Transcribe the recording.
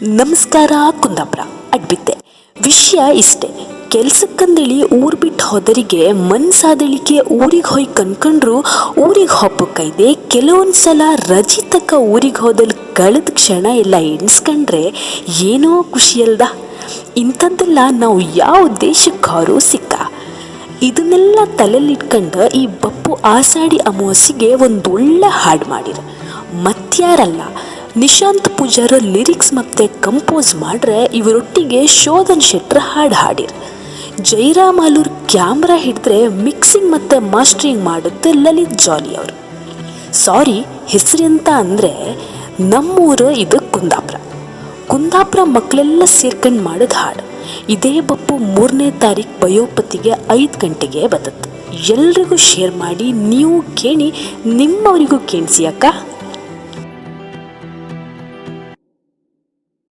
ನಮಸ್ಕಾರ ಕುಂದಾಪುರ ಅಡ್ಬಿತ್ತೆ. ವಿಷಯ ಇಷ್ಟೇ, ಕೆಲ್ಸಕ್ಕಂದೇಳಿ ಊರು ಬಿಟ್ಟು ಹೋದರಿಗೆ ಮನ್ಸಾದಳಿಕೆ ಊರಿಗೆ ಹೋಗಿ ಕನ್ಕೊಂಡ್ರು ಊರಿಗೆ ಹೋಗ್ಬೇಕೈದೆ. ಕೆಲವೊಂದು ಸಲ ರಜೆ ತಕ್ಕ ಊರಿಗೆ ಹೋದಲ್ಲಿ ಕಳೆದ ಕ್ಷಣ ಎಲ್ಲ ಎಣಿಸ್ಕೊಂಡ್ರೆ ಏನೋ ಖುಷಿಯಲ್ದ. ಇಂಥದ್ದೆಲ್ಲ ನಾವು ಯಾವ ದೇಶಕ್ಕಾದ್ರೂ ಸಿಕ್ಕ. ಇದನ್ನೆಲ್ಲ ತಲೆಯಲ್ಲಿಟ್ಕೊಂಡು ಈ ಬಪ್ಪು ಆಷಾಢಿ ಅಮಾವಾಸ್ಯೆಗೆ ಒಂದು ಒಳ್ಳೆ ಹಾಡು ಮಾಡಿರ. ಮತ್ಯಾರಲ್ಲ, ನಿಶಾಂತ್ ಪೂಜಾರ ಲಿರಿಕ್ಸ್ ಮತ್ತು ಕಂಪೋಸ್ ಮಾಡ್ರೆ ಇವರೊಟ್ಟಿಗೆ ಶೋಧನ್ ಶೆಟ್ರ್ ಹಾಡು ಹಾಡಿರ್. ಜೈರಾಮ್ ಆಲೂರ್ ಕ್ಯಾಮ್ರಾ ಹಿಡಿದ್ರೆ ಮಿಕ್ಸಿಂಗ್ ಮತ್ತು ಮಾಸ್ಟರಿಂಗ್ ಮಾಡುತ್ತೆ ಲಲಿತ್ ಜಾಲಿ ಅವರು. ಸಾರಿ, ಹೆಸರೆಂತ ಅಂದರೆ ನಮ್ಮೂರು ಇದು ಕುಂದಾಪುರ ಮಕ್ಕಳೆಲ್ಲ ಸೇರ್ಕೊಂಡು ಮಾಡೋದು ಹಾಡು. ಇದೇ ಬಪ್ಪು 3ನೇ ತಾರೀಕು ಬಯೋಪತಿಗೆ 5 ಗಂಟೆಗೆ ಬರುತ್ತೆ. ಎಲ್ರಿಗೂ ಶೇರ್ ಮಾಡಿ, ನೀವು ಕೇಳಿ ನಿಮ್ಮವರಿಗೂ ಕೇಳಿಸಿ ಅಕ್ಕ.